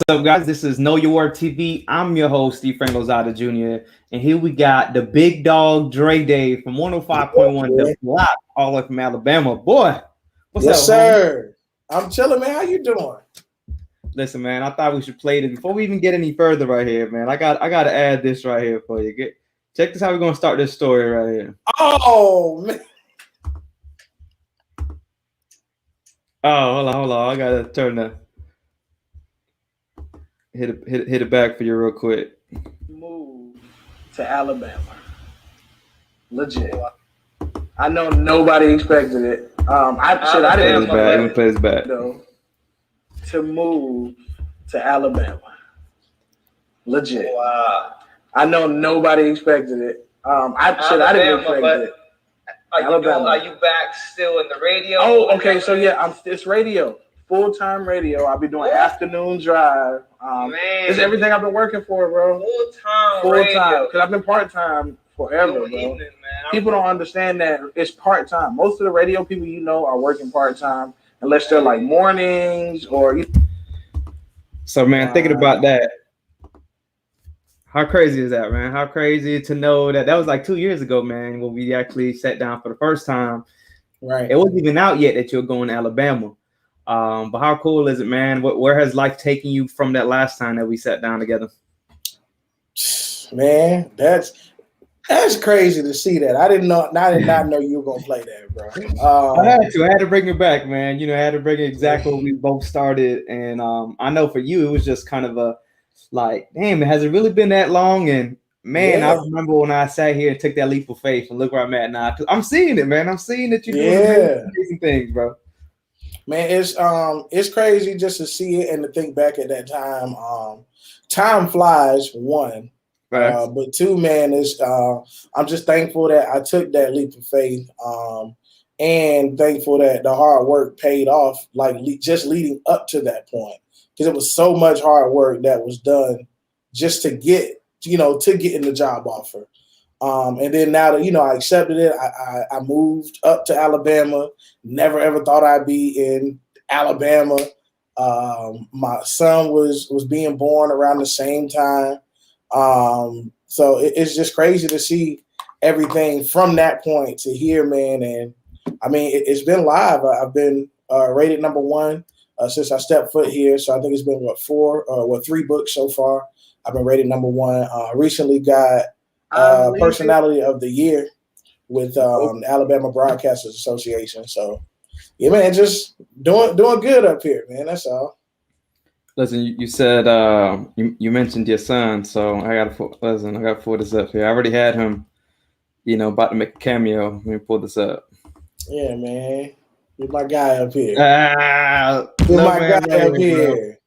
What's up, guys? This is Know Your Worth TV. I'm your host, Efrain Lozada Jr. And here we got the big dog Dreday from 105.1 The Block, all the way from Alabama. Boy, what's yes, up, sir? Homie? I'm chilling, man. How you doing? Listen, man, I thought we should play this before we even get any further right here, man. I got to add this right here for you. Check this how we're gonna start this story right here. Oh man. Oh, hold on. I gotta turn the hit it back for you real quick. Move to Alabama. Legit. I know nobody expected it. I didn't play this back. To move to Alabama. Legit. Wow. I know nobody expected it. I didn't expect it. Are you back still in the radio? Oh, okay. So yeah, it's radio, full-time radio. I'll be doing afternoon drive. It's everything I've been working for, bro. Full-time radio. Because I've been part-time forever, bro. Evening, man. People don't understand that it's part-time. Most of the radio people are working part-time, unless they're like mornings or. So man, thinking about that. How crazy is that, man? How crazy to know that was like 2 years ago, man, when we actually sat down for the first time. Right. It wasn't even out yet that you're going to Alabama. But how cool is it, man? Where has life taken you from that last time that we sat down together? Man, that's crazy to see that. I did not know you were gonna play that, bro. I had to bring it back, man. I had to bring it exactly where we both started. And I know for you, it was just kind of a like, damn, has it really been that long? And man, I remember when I sat here and took that leap of faith and look where I'm at now. Cause I'm seeing it, man. I'm seeing that you're doing amazing things, bro. Man, it's crazy just to see it and to think back at that time. Time flies, one. But two, man, I'm just thankful that I took that leap of faith, and thankful that the hard work paid off, like just leading up to that point, because it was so much hard work that was done just to get in the job offer. And then now that I accepted it, I moved up to Alabama. Never ever thought I'd be in Alabama. My son was being born around the same time. So it's just crazy to see everything from that point to here, man. And I mean, it's been live. I've been rated number one since I stepped foot here. So I think it's been 3 books so far. I've been rated number one. Recently got Personality of the Year with the Alabama Broadcasters Association. So yeah, man, just doing good up here, man. That's all. Listen, you said you mentioned your son, so I got to pull this up here. I already had him, about to make a cameo. Let me pull this up. Yeah, man, you're my guy up here. You're my guy up here.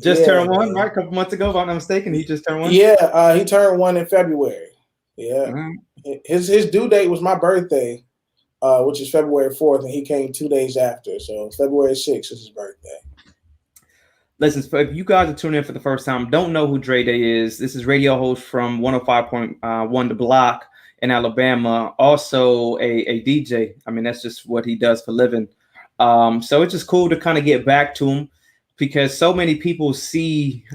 Just turned one, right? A couple months ago, if I'm not mistaken. He just turned one. Yeah, he turned one in February. Yeah, mm-hmm. His due date was my birthday, which is February 4th, and he came 2 days after. So February 6th is his birthday. Listen, if you guys are tuning in for the first time, don't know who Dreday is. This is radio host from 105.1 The Block in Alabama. Also a DJ. I mean, that's just what he does for a living. So it's just cool to kind of get back to him because so many people see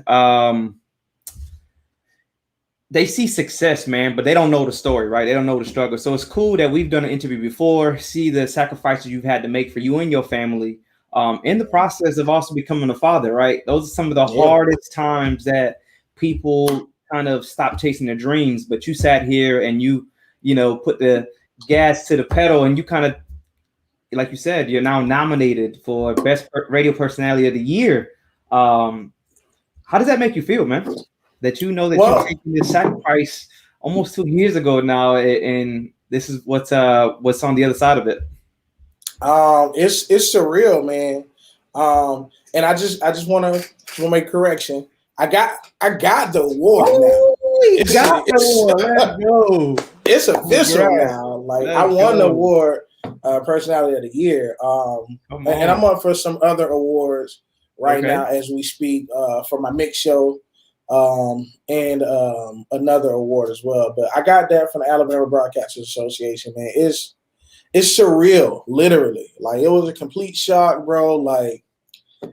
they see success, man, but they don't know the story, right? They don't know the struggle. So it's cool that we've done an interview before, see the sacrifices you've had to make for you and your family. In the process of also becoming a father, right? Those are some of the hardest times that people kind of stop chasing their dreams. But you sat here and you put the gas to the pedal, and you kind of, like you said, you're now nominated for Best Radio Personality of the Year. How does that make you feel, man? That you're taking this sacrifice almost 2 years ago now, and this is what's on the other side of it. It's surreal, man. And I just want to make a correction. I got the award now. Let's go. It's official now. Like I won the award, Personality of the Year. And I'm up for some other awards right now as we speak, for my mix show, and another award as well. But I got that from the Alabama Broadcasters Association, man. It's surreal, literally. Like it was a complete shock, bro. Like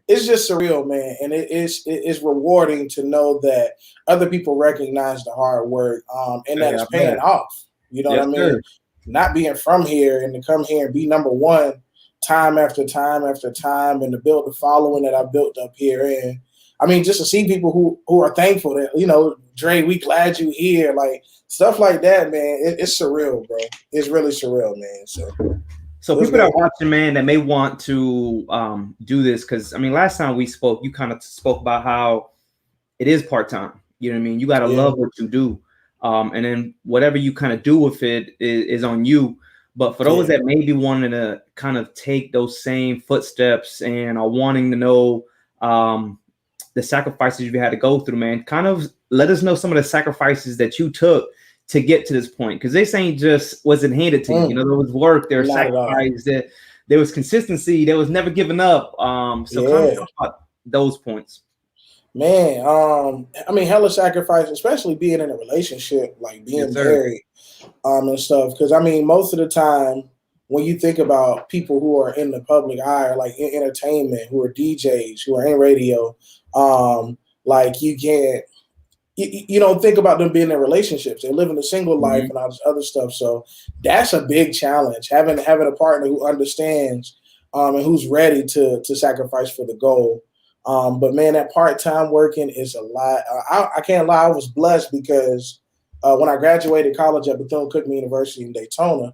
it's just surreal, man, and it's rewarding to know that other people recognize the hard work, and that it's paying off. You know what I mean? Sir. Not being from here and to come here and be number one time after time after time, and to build the following that I built up here. And I mean, just to see people who are thankful that, you know, Dre, we glad you here, like stuff like that, man. It's surreal, bro. It's really surreal, man. So people that are watching, man, that may want to do this, because I mean, last time we spoke, you kind of spoke about how it is part-time. You know what I mean? You got to love what you do. And then whatever you kind of do with it is on you. But for those that may be wanting to kind of take those same footsteps and are wanting to know the sacrifices you had to go through, man, kind of let us know some of the sacrifices that you took to get to this point. Because this ain't just wasn't handed to you. You know, there was work, there was sacrifice, there was consistency, there was never giving up. So kind of talk about those points. Man, I mean, hella sacrifice, especially being in a relationship, like being married, and stuff. Because I mean, most of the time, when you think about people who are in the public eye, or like in entertainment, who are DJs, who are in radio, like you don't think about them being in relationships. They live in a single life and all this other stuff. So that's a big challenge. Having a partner who understands and who's ready to sacrifice for the goal. But man, that part-time working is a lot. I can't lie, I was blessed because when I graduated college at Bethune-Cookman University in Daytona,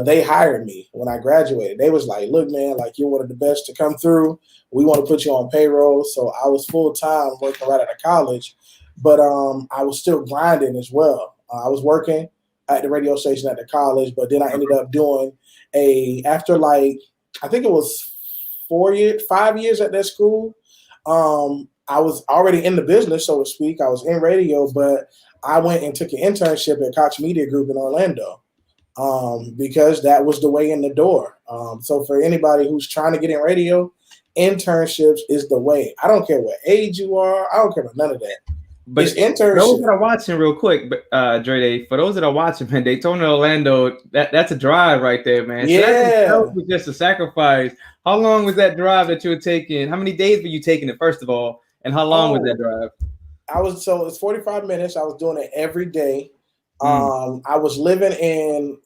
they hired me when I graduated. They was like, look, man, like you're one of the best to come through. We want to put you on payroll. So I was full-time working right out of college, but I was still grinding as well. I was working at the radio station at the college, but then I ended up doing after like, I think it was 5 years at that school. I was already in the business, so to speak. I was in radio, but I went and took an internship at Cox Media Group in Orlando because that was the way in the door. So for anybody who's trying to get in radio, internships is the way. I don't care what age you are. I don't care about none of that. But those that are watching, real quick, Dreday, for those that are watching, man, Daytona, Orlando, that's a drive right there, man. Yeah, so that was just a sacrifice. How long was that drive that you were taking? How many days were you taking it, first of all, and how long was that drive? It's 45 minutes. I was doing it every day. I was living in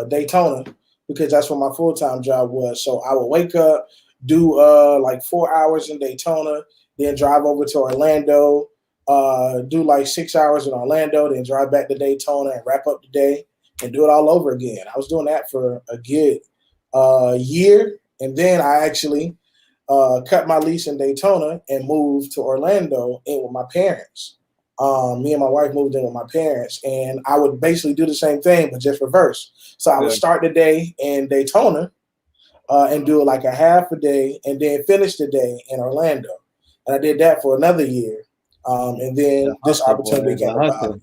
Daytona because that's what my full-time job was. So I would wake up, do like 4 hours in Daytona, then drive over to Orlando. Do like 6 hours in Orlando, then drive back to Daytona and wrap up the day and do it all over again. I was doing that for a good year. And then I actually cut my lease in Daytona and moved to Orlando in with my parents. Me and my wife moved in with my parents, and I would basically do the same thing, but just reverse. So I would start the day in Daytona and do like a half a day and then finish the day in Orlando. And I did that for another year. And then this opportunity came about.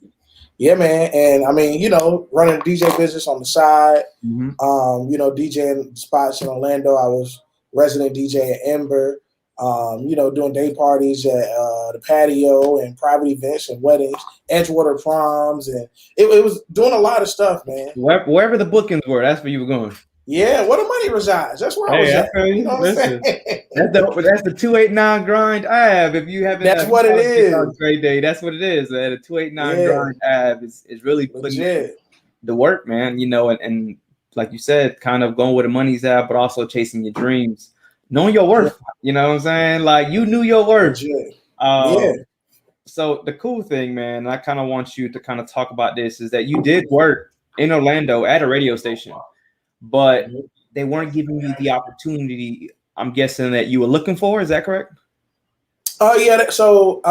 Yeah, man. And I mean, you know, running a DJ business on the side, you know, DJing spots in Orlando. I was resident DJ at Ember, you know, doing day parties at the patio and private events and weddings, Edgewater proms. And it was doing a lot of stuff, man. Wherever the bookings were, that's where you were going. Yeah, where the money resides. That's where I was at. You know what I'm saying? That's the 289 grind ab. If you haven't, that's what it is. Great day. That's what it is. The 289 grind ab is really putting the work, man. You know, and like you said, kind of going where the money's at, but also chasing your dreams, knowing your worth. You know what I'm saying? Like you knew your worth. So the cool thing, man, and I kind of want you to kind of talk about this, is that you did work in Orlando at a radio station, but they weren't giving you the opportunity, I'm guessing, that you were looking for. Is that correct? Yeah. So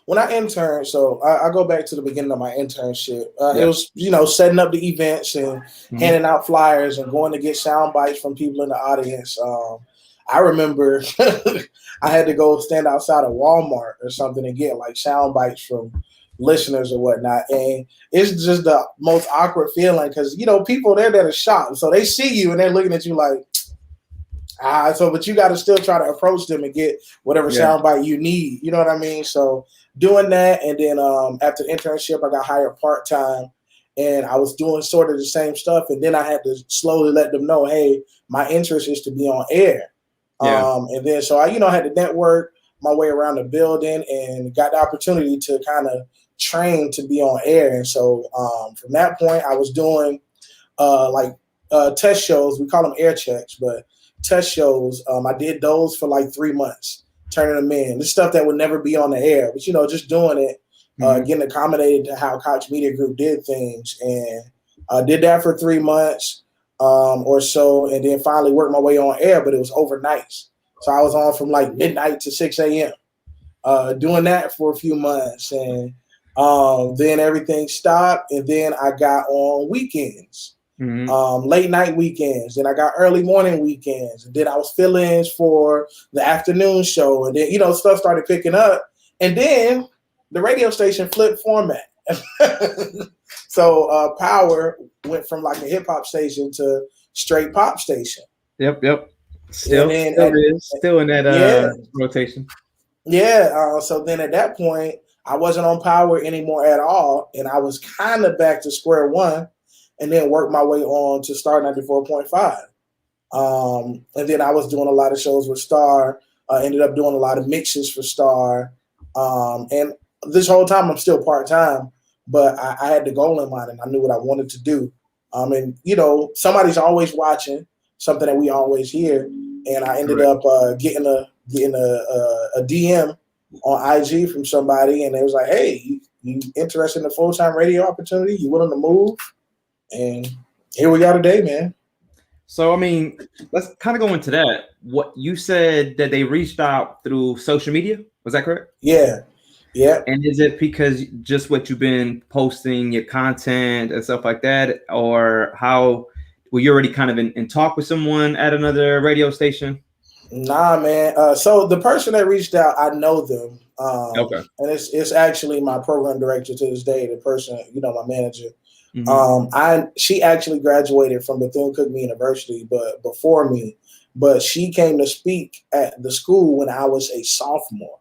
when I interned, so I go back to the beginning of my internship. It was, you know, setting up the events and handing out flyers and going to get sound bites from people in the audience. I remember I had to go stand outside of Walmart or something and get like sound bites from listeners or whatnot, and it's just the most awkward feeling because, you know, people there that are shocked, so they see you and they're looking at you like, but you got to still try to approach them and get whatever soundbite you need, you know what I mean? So doing that, and then after the internship I got hired part-time, and I was doing sort of the same stuff, and then I had to slowly let them know, hey, my interest is to be on air. And then so I had to network my way around the building and got the opportunity to kind of train to be on air. And so from that point, I was doing test shows. We call them air checks, but test shows. I did those for like 3 months, turning them in. This stuff that would never be on the air, but just doing it, getting accommodated to how Cox Media Group did things, and I did that for 3 months or so, and then finally worked my way on air. But it was overnights, so I was on from like midnight to 6 a.m. Doing that for a few months, and then everything stopped, and then I got on weekends. Late night weekends, then I got early morning weekends, and then I was fill-ins for the afternoon show, and then stuff started picking up, and then the radio station flipped format. So Power went from like a hip-hop station to straight pop station. Yep. Still in that rotation. So then at that point, I wasn't on Power anymore at all, and I was kind of back to square one. And then worked my way on to Star 94.5. And then I was doing a lot of shows with Star, ended up doing a lot of mixes for Star. And this whole time I'm still part-time, but I had the goal in mind and I knew what I wanted to do. And somebody's always watching, something that we always hear. And I ended up getting a DM on IG from somebody, and they was like, hey, you interested in a full-time radio opportunity? You willing to move? And here we are today, man. So, I mean, let's kind of go into that. What you said that they reached out through social media. Was that correct? Yeah. And is it because just what you've been posting, your content and stuff like that? Or how were you already kind of in talk with someone at another radio station? Nah, man. So the person that reached out, I know them. Okay. And it's actually my program director to this day, the person, my manager. She actually graduated from Bethune-Cookman University, but before me, but she came to speak at the school when I was a sophomore,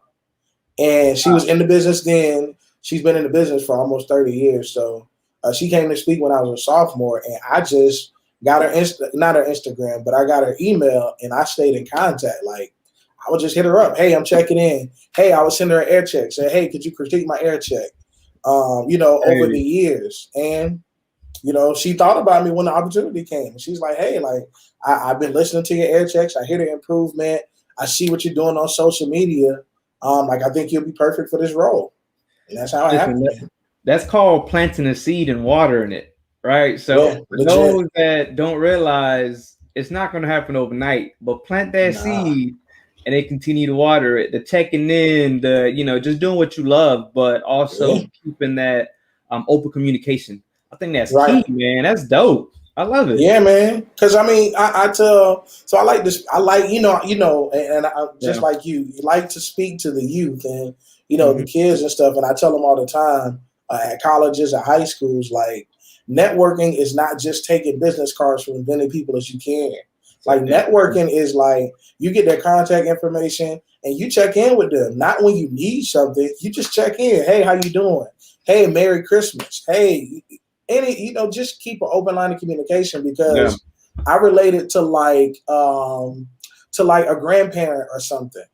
and she was in the business then. She's been in the business for almost 30 years. So she came to speak when I was a sophomore, and I just got her not her Instagram, but I got her email, and I stayed in contact. Like, I would just hit her up. Hey, I'm checking in. Hey, I would send her an air check. Say, hey, could you critique my air check? Over the years. And, she thought about me when the opportunity came. She's like, hey, like, I've been listening to your air checks. I hear the improvement. I see what you're doing on social media. I think you'll be perfect for this role. And that's how it happened. That's called planting a seed and watering it, right? So for those that don't realize, it's not going to happen overnight, but plant that seed and they continue to water it. The checking in, just doing what you love, but also keeping that open communication. I think that's key, man. That's dope. I love it. Yeah, man. Because I tell. So I like this. I like and I just like you like to speak to the youth and the kids and stuff. And I tell them all the time at colleges, at high schools, like, networking is not just taking business cards from as many people as you can. Like, networking is like you get their contact information and you check in with them. Not when you need something, you just check in. Hey, how you doing? Hey, Merry Christmas. Hey, just keep an open line of communication, because I relate it to like a grandparent or something.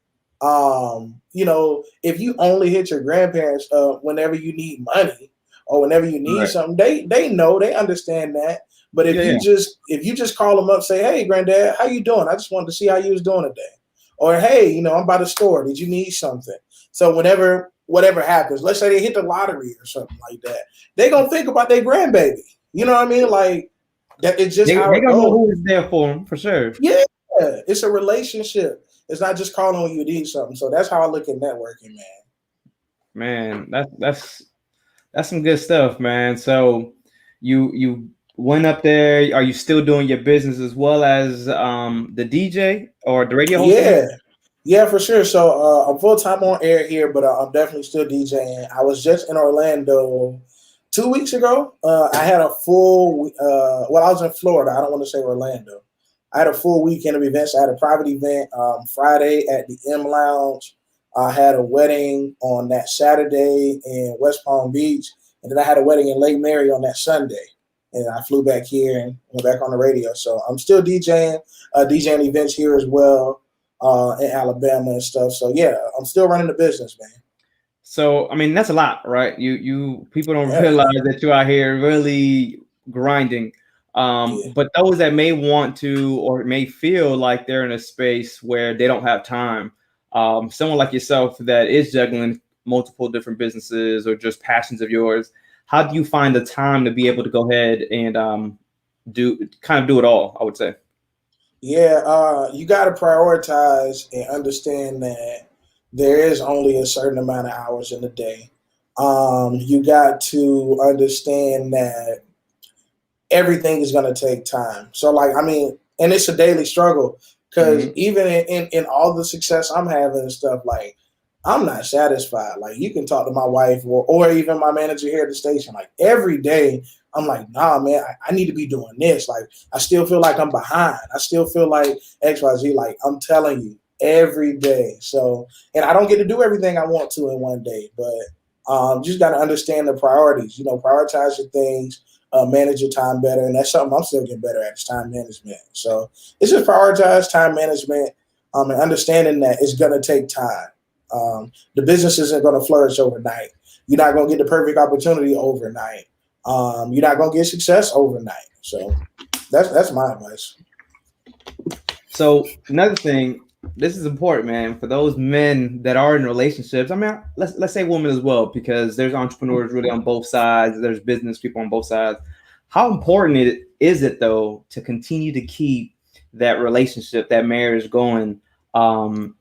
If you only hit your grandparents whenever you need money or whenever you need something, they know, they understand that. But if you just call them up, say, hey, granddad, how you doing? I just wanted to see how you was doing today. Or, hey, I'm by the store. Did you need something? So whatever happens, let's say they hit the lottery or something like that, they gonna think about their grandbaby. You know what I mean? Like, that it's just how they gonna know who is there for them, for sure. Yeah, it's a relationship. It's not just calling when you need something. So that's how I look at networking, man. Man, that's some good stuff, man. So you went up there. Are you still doing your business as well as the DJ or the radio host? Yeah, for sure. So I'm full-time on air here, but I'm definitely still DJing. I was just in Orlando 2 weeks ago. I had a full, I was in Florida. I don't want to say Orlando. I had a full weekend of events. I had a private event Friday at the M Lounge. I had a wedding on that Saturday in West Palm Beach. And then I had a wedding in Lake Mary on that Sunday. And I flew back here and went back on the radio. So I'm still DJing events here as well. in Alabama and stuff. So yeah, I'm still running the business, man. So I mean, that's a lot, right? You people don't realize that you're out here really grinding. But those that may want to or may feel like they're in a space where they don't have time, someone like yourself that is juggling multiple different businesses or just passions of yours, how do you find the time to be able to go ahead and do it all? I would say. Yeah, you got to prioritize and understand that there is only a certain amount of hours in the day. You got to understand that everything is going to take time. So, like, I mean, and it's a daily struggle because even in all the success I'm having and stuff, like, I'm not satisfied. Like, you can talk to my wife or even my manager here at the station. Like, every day, I'm like, nah, man, I need to be doing this. Like, I still feel like I'm behind. I still feel like XYZ. Like, I'm telling you, every day. So, and I don't get to do everything I want to in one day, but just got to understand the priorities. You know, prioritize your things. Manage your time better, and that's something I'm still getting better at, is time management. So it's just prioritize time management and understanding that it's going to take time. The business isn't going to flourish overnight. You're not going to get the perfect opportunity overnight. You're not going to get success overnight. So that's my advice. So another thing, this is important, man, for those men that are in relationships. I mean, let's say women as well, because there's entrepreneurs really on both sides. There's business people on both sides. How important is it though to continue to keep that relationship, that marriage going?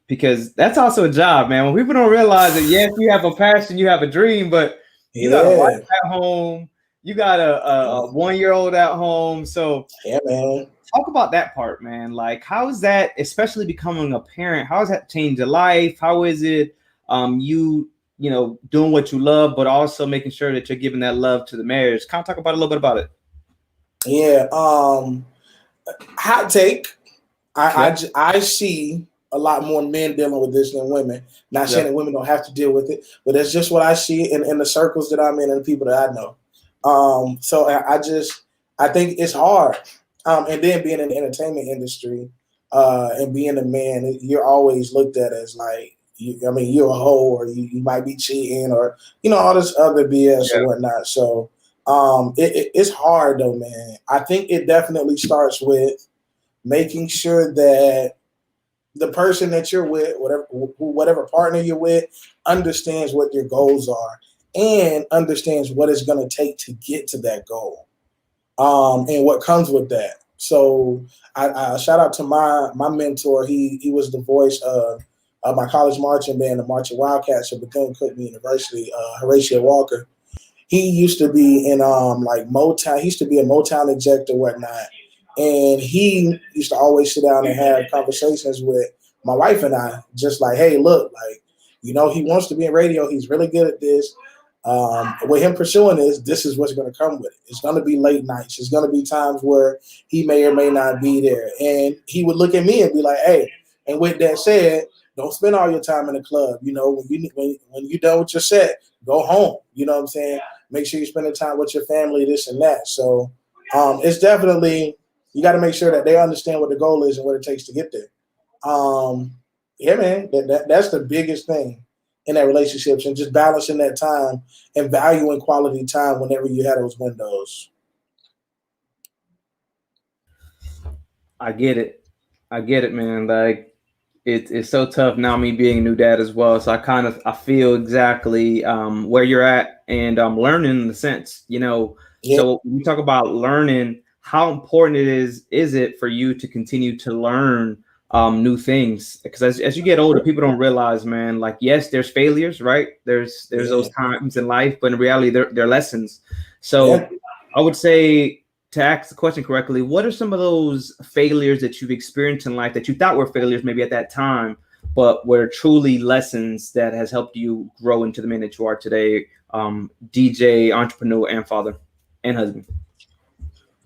Because that's also a job, man. When people don't realize that, yes, you have a passion, you have a dream, but you got a wife at home, you got a 1-year-old at home. So yeah, man. Talk about that part, man. Like, how is that, especially becoming a parent? How has that changed your life? How is it you know, doing what you love, but also making sure that you're giving that love to the marriage? Kind of talk about a little bit about it. Yeah. Hot take. I see a lot more men dealing with this than women. Not saying that women don't have to deal with it, but that's just what I see in the circles that I'm in and the people that I know. So I think it's hard. And then being in the entertainment industry and being a man, you're always looked at as like, you're a hoe, or you might be cheating, or, you know, all this other BS or whatnot. So it's hard though, man. I think it definitely starts with making sure that the person that you're with, whatever partner you're with, understands what your goals are and understands what it's going to take to get to that goal. And what comes with that. So I shout out to my mentor. He was the voice of my college marching band, the Marching Wildcats at Bethune-Cookman University, Horatio Walker. He used to be in like Motown. He used to be a Motown exec or whatnot. And he used to always sit down and have conversations with my wife and I, just like, hey, look, like, you know, he wants to be in radio. He's really good at this. With him pursuing this is what's going to come with it. It's going to be late nights. It's going to be times where he may or may not be there. And he would look at me and be like, hey, and with that said, don't spend all your time in the club. You know, when you're done with your set, go home. You know what I'm saying? Make sure you spend the time with your family, this and that. So it's definitely, you got to make sure that they understand what the goal is and what it takes to get there. Yeah, man, that's the biggest thing in that relationships, and just balancing that time and valuing quality time whenever you have those windows. I get it, man. Like, it's so tough now, me being a new dad as well. So I feel exactly where you're at, and learning in the sense, you know. Yeah. So we talk about learning. How important is it for you to continue to learn new things? Because as you get older, people don't realize, man, like, yes, there's failures, right? There's those times in life, but in reality, they're lessons. So I would say, to ask the question correctly, what are some of those failures that you've experienced in life that you thought were failures maybe at that time, but were truly lessons that has helped you grow into the man that you are today, DJ, entrepreneur, and father, and husband?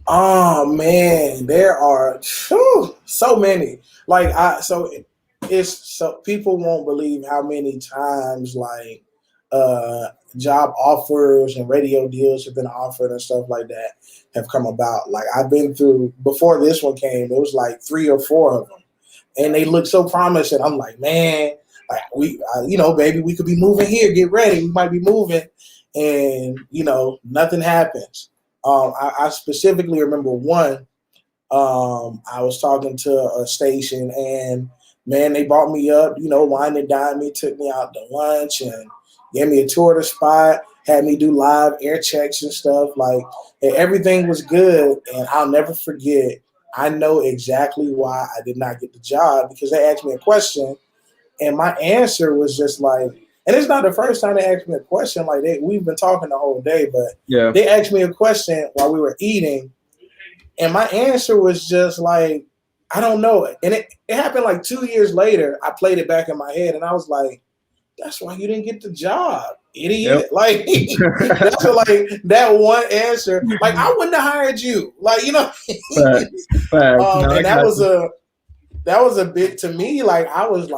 Oh man, there are so many. Like so people won't believe how many times like job offers and radio deals have been offered and stuff like that have come about. Like, I've been through, before this one came, it was like 3 or 4 of them. and they look so promising. I'm like, man, like baby, we could be moving here. Get ready, we might be moving, and nothing happens. I specifically remember one. I was talking to a station, and man, they brought me up, wine and dine me, took me out to lunch, and gave me a tour of the spot, had me do live air checks and stuff. Like, and everything was good, and I'll never forget. I know exactly why I did not get the job, because they asked me a question, and my answer was just like, and it's not the first time they asked me a question. Like, we've been talking the whole day, but they asked me a question while we were eating. And my answer was just like, I don't know. And it happened like 2 years later. I played it back in my head, and I was like, that's why you didn't get the job, idiot. Yep. Like, that's like that one answer. Like, I wouldn't have hired you. Like, Facts. And that was a bit, to me, like, I was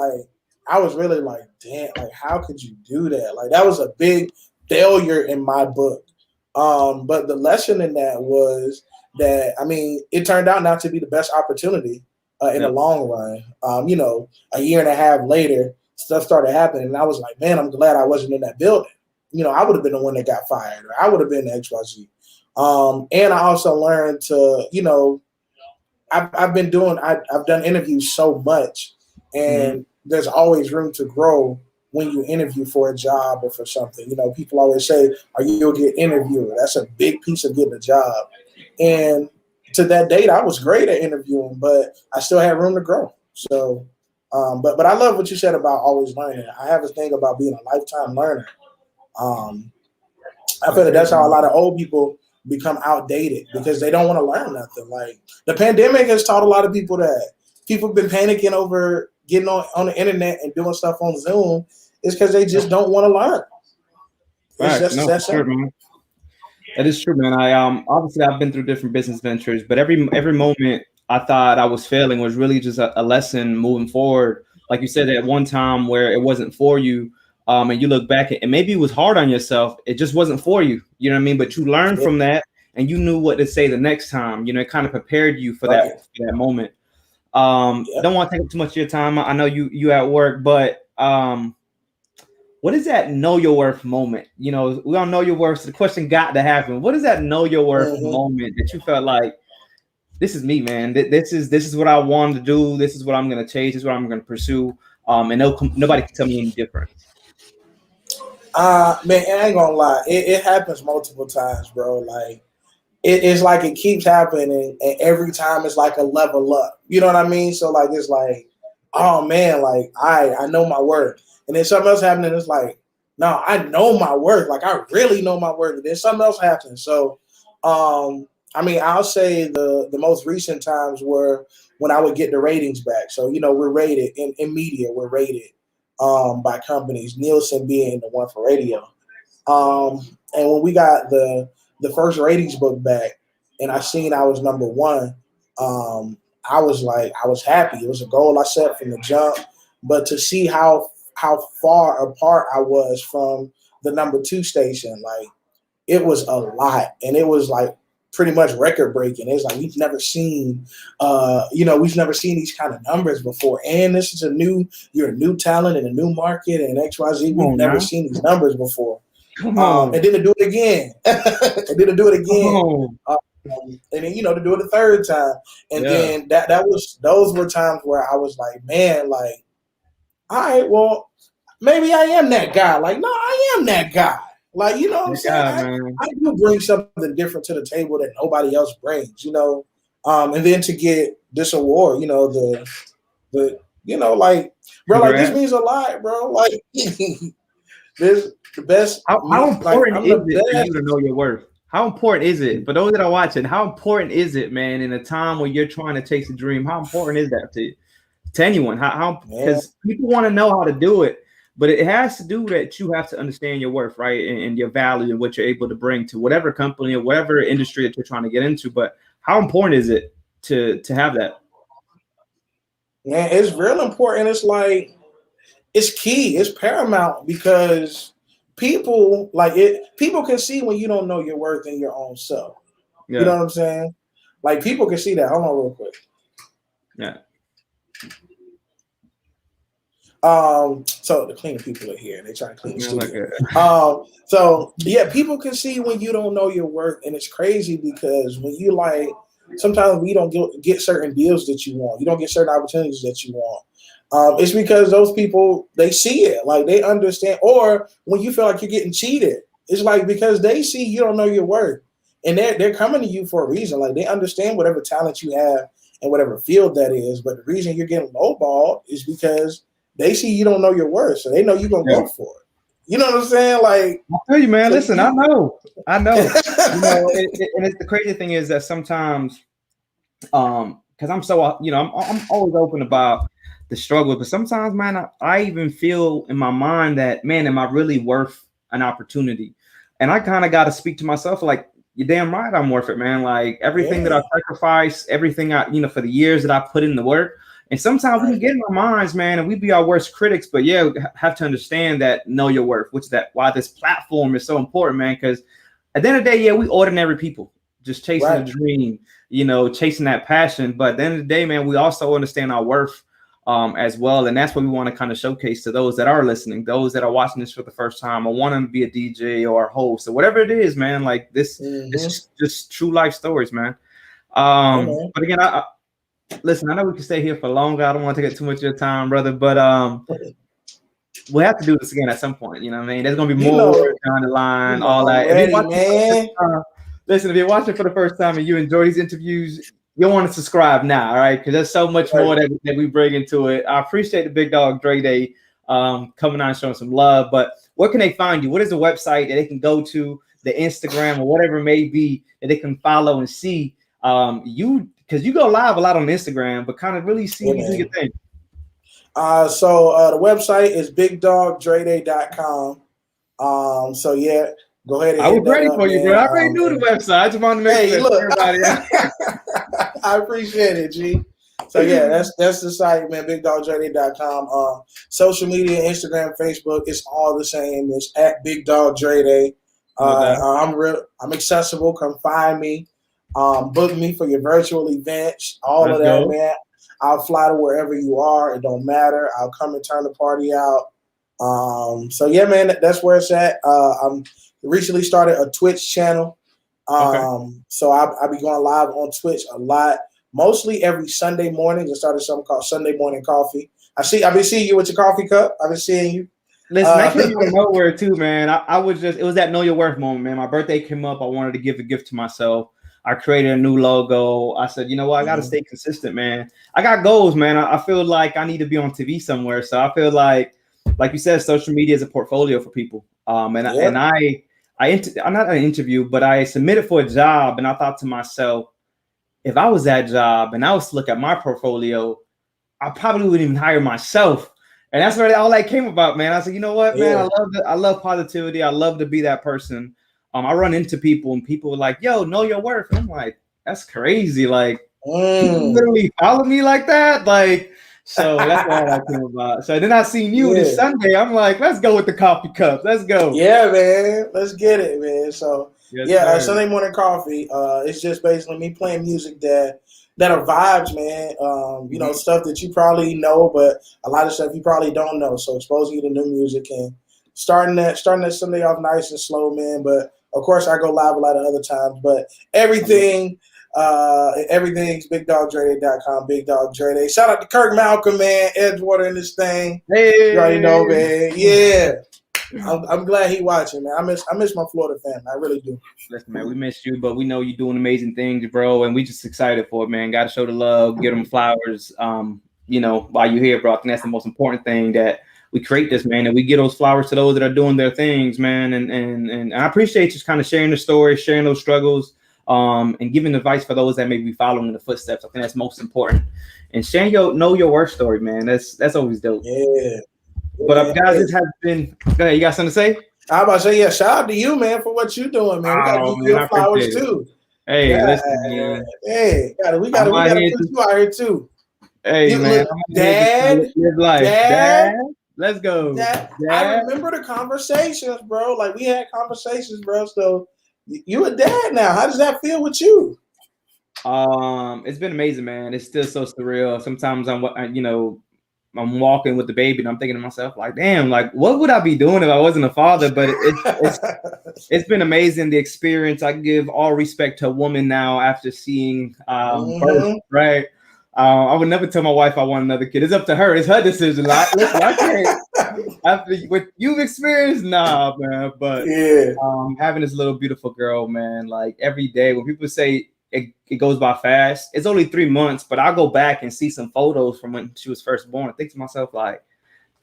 really like, damn, like, how could you do that? Like, that was a big failure in my book. But the lesson in that was that, I mean, it turned out not to be the best opportunity in the long run. A year and a half later, stuff started happening, and I was like, man, I'm glad I wasn't in that building. I would have been the one that got fired, or I would have been the XYZ. And I also learned to, I've done interviews so much, and there's always room to grow when you interview for a job or for something. People always say, are you a good interviewer? That's a big piece of getting a job. And to that date, I was great at interviewing, but I still had room to grow. So, but I love what you said about always learning. I have a thing about being a lifetime learner. I feel that that's how a lot of old people become outdated, because they don't want to learn nothing. Like, the pandemic has taught a lot of people that people have been panicking over getting on the internet and doing stuff on Zoom is because they just don't want to learn. It's just that simple. That is true, man. I obviously I've been through different business ventures, but every moment I thought I was failing was really just a lesson moving forward. Like you said, at one time where it wasn't for you, and you look back and maybe it was hard on yourself. It just wasn't for you. You know what I mean? But you learned from that, and you knew what to say the next time. It kind of prepared you for that moment. Don't want to take up too much of your time. I know you at work, but what is that know your worth moment? We all know your worth. So the question got to happen. What is that know your worth moment that you felt like, this is me, man. This is what I wanted to do. This is what I'm going to change. This is what I'm going to pursue. And nobody can tell me any different. Man, I ain't gonna lie. It happens multiple times, bro. Like, it's like it keeps happening, and every time it's like a level up. You know what I mean? So, like, it's like, oh man, like I know my worth. And then something else happened, and it's like, no, I know my worth. Like, I really know my worth. And then something else happened. So, I mean, I'll say the most recent times were when I would get the ratings back. So, we're rated in media. We're rated by companies, Nielsen being the one for radio. And when we got the first ratings book back, and I seen I was number one, I was happy. It was a goal I set from the jump. But to see how far apart I was from the number 2 station, like, it was a lot, and it was like pretty much record breaking. It's like we've never seen these kind of numbers before, and this is you're a new talent in a new market and XYZ. We've never seen these numbers before. And then to do it again, and then to do it a third time, and then those were times where I was like, man, like, all right, well, maybe I am that guy. Like, no, I am that guy. Like, what I'm saying? I do bring something different to the table that nobody else brings, and then to get this award, like, bro, like, this means a lot, bro. Like, this the best. How important is it for you to know your worth? How important is it for those that are watching? How important is it, man, in a time where you're trying to chase a dream? How important is that to anyone? How because people want to know how to do it, but it has to do that you have to understand your worth, right, and your value and what you're able to bring to whatever company or whatever industry that you're trying to get into. But how important is it to have that? Man, it's real important. It's like, it's key. It's paramount, because people can see when you don't know your worth in your own self. You know what I'm saying? Like, people can see that. Hold on real quick. Yeah. So the cleaning people are here. They try to clean the studio. So yeah, people can see when you don't know your worth, and it's crazy because when you like, sometimes we don't get certain deals that you want. You don't get certain opportunities that you want. It's because those people, they see it, like they understand. Or when you feel like you're getting cheated, it's like because they see you don't know your worth, and they're coming to you for a reason. Like they understand whatever talent you have in whatever field that is. But the reason you're getting lowballed is because they see you don't know your worth, so they know you're gonna go for it. You know what I'm saying? Like, I tell you, man. So listen, I know. You know, and it's the crazy thing is that sometimes, because I'm so, you know, I'm always open about the struggle, but sometimes, man, I even feel in my mind that, man, am I really worth an opportunity? And I kind of got to speak to myself, like, you're damn right, I'm worth it, man. Like everything that I sacrifice, everything for the years that I put in the work. And sometimes we can get in our minds, man, and we be our worst critics. But yeah, we have to understand that know your worth, which is why this platform is so important, man. Because at the end of the day, yeah, we ordinary people just chasing a dream, you know, chasing that passion. But at the end of the day, man, we also understand our worth as well. And that's what we want to kind of showcase to those that are listening, those that are watching this for the first time or want to be a DJ or a host or whatever it is, man. Like this is just true life stories, man. But again, listen, I know we can stay here for longer. I don't want to take up too much of your time, brother, but we'll have to do this again at some point. You know what I mean? There's gonna be more down the line, all that. Listen, if you're watching for the first time and you enjoy these interviews, you'll want to subscribe now, all right? Because there's so much more that we bring into it. I appreciate the big dog Dreday coming on and showing some love. But where can they find you? What is the website that they can go to, the Instagram or whatever it may be that they can follow and see you? Because you go live a lot on Instagram, but kind of really see you do your thing. So the website is bigdogdreday.com. So yeah, go ahead and I was ready for you, bro. I already knew the website. I just wanted to make sure everybody I appreciate it, G. So yeah, that's the site, man, bigdogdreday.com. Social media, Instagram, Facebook, it's all the same. It's at bigdogdreday. I'm accessible. Come find me. Book me for your virtual events, all of that, man. I'll fly to wherever you are. It don't matter. I'll come and turn the party out. So yeah, man, that's where it's at. I'm recently started a Twitch channel. So I'll be going live on Twitch a lot, mostly every Sunday morning. I started something called Sunday Morning Coffee. I've been seeing you with your coffee cup. I've been seeing you. Listen, I came out of nowhere too, man. It was that know your worth moment, man. My birthday came up. I wanted to give a gift to myself. I created a new logo. I said, you know what? I got to stay consistent, man. I got goals, man. I feel like I need to be on TV somewhere. So I feel like you said, social media is a portfolio for people. I'm not an interview, but I submitted for a job, and I thought to myself, if I was that job and I was to look at my portfolio, I probably wouldn't even hire myself. And that's where all that came about, man. I said, you know what, man? I love positivity. I love to be that person. I run into people and people are like, yo, know your worth. And I'm like, that's crazy. Like, you literally follow me like that? Like, so that's all that came about. So then I seen you this Sunday. I'm like, let's go with the coffee cups. Let's go. Yeah, man. Let's get it, man. So Sunday Morning Coffee. It's just basically me playing music that are vibes, man. You know, stuff that you probably know, but a lot of stuff you probably don't know. So exposing you to new music and starting that Sunday off nice and slow, man. But of course, I go live a lot of other times, but everything's bigdogdreday.com, Big Dog Dreday. Shout out to Kirk Malcolm, man, Edgewater in this thing. Hey, you already know, man. Yeah, I'm glad he watching, man. I miss my Florida family. I really do. Listen, man, we miss you, but we know you're doing amazing things, bro, and we just excited for it, man. Got to show the love, get them flowers. You know, while you're here, bro. I think that's the most important thing, that we create this, man, and we get those flowers to those that are doing their things, man. And I appreciate just kind of sharing the story, sharing those struggles, and giving advice for those that may be following in the footsteps. I think that's most important. And sharing know your worth story, man. That's always dope. Yeah. But guys, this has been. Go ahead, you got something to say? I'm about to say, yeah. Shout out to you, man, for what you're doing, man. We got to give you your flowers too. Hey, listen, man. Hey, we got to put you out here too. Hey, man, Dad, let's go. Dad. I remember the conversations, bro. Like we had conversations, bro. So you a dad now. How does that feel with you? It's been amazing, man. It's still so surreal. Sometimes I'm, you know, I'm walking with the baby, and I'm thinking to myself, like, damn, like, what would I be doing if I wasn't a father? But it's been amazing, the experience. I give all respect to a woman now after seeing birth, right? I would never tell my wife I want another kid. It's up to her. It's her decision. Like, listen, I can't. After what you've experienced, nah, man. But having this little beautiful girl, man, like every day when people say it goes by fast, it's only 3 months, but I'll go back and see some photos from when she was first born. I think to myself, like,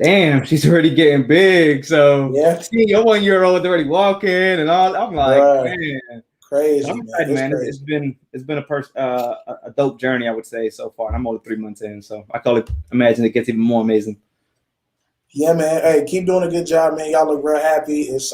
damn, she's already getting big. So seeing your 1 year old already walking and all, I'm like, man, crazy. I'm excited, man. It's been a dope journey, I would say, so far. And I'm only 3 months in, so I can only imagine it gets even more amazing. Yeah, man. Hey, keep doing a good job, man. Y'all look real happy. It's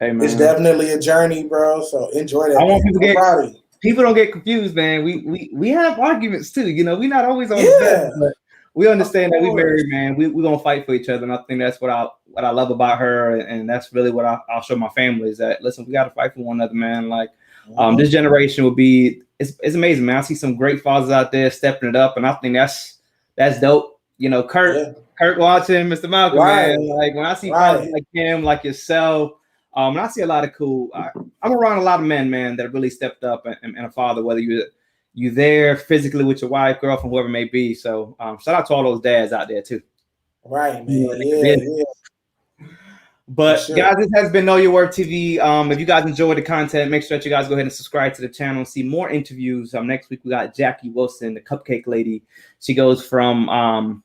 definitely a journey, bro. So enjoy that. I want people don't get confused, man. We have arguments too. You know, we're not always on the best, but we understand that we married, man. We're gonna fight for each other, and I think that's what I love about her, and that's really what I'll show my family is that, listen, we got to fight for one another, man. Like this generation will be it's amazing, man. I see some great fathers out there stepping it up, and I think that's dope. You know, Kurt watching, Mr. Malcolm, man. Like when I see fathers like him, like yourself, and I see a lot of cool. I'm around a lot of men, man, that really stepped up and a father, whether you there physically with your wife, girlfriend, whoever it may be. So shout out to all those dads out there too. Right, man. Yeah. But guys, this has been Know Your Worth TV. If you guys enjoyed the content, make sure that you guys go ahead and subscribe to the channel and see more interviews. Next week we got Jackie Wilson, the cupcake lady. She goes from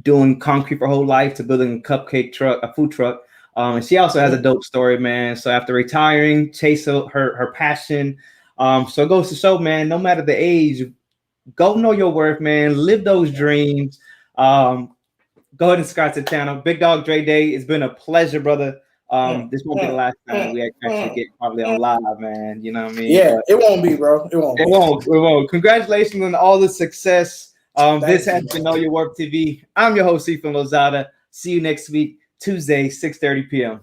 doing concrete for her whole life to building a food truck. And she also has a dope story, man. So after retiring, chase her passion. So it goes to show, man, no matter the age, go know your worth, man. Live those dreams. Go ahead and subscribe to the channel. Big Dog Dreday, it's been a pleasure, brother. This won't be the last time we actually get probably on live, man. You know what I mean? Yeah, but it won't be, bro. It won't. Congratulations on all the success. This has been Know Your Worth TV. I'm your host, Efrain Lozada. See you next week, Tuesday, 6:30 p.m.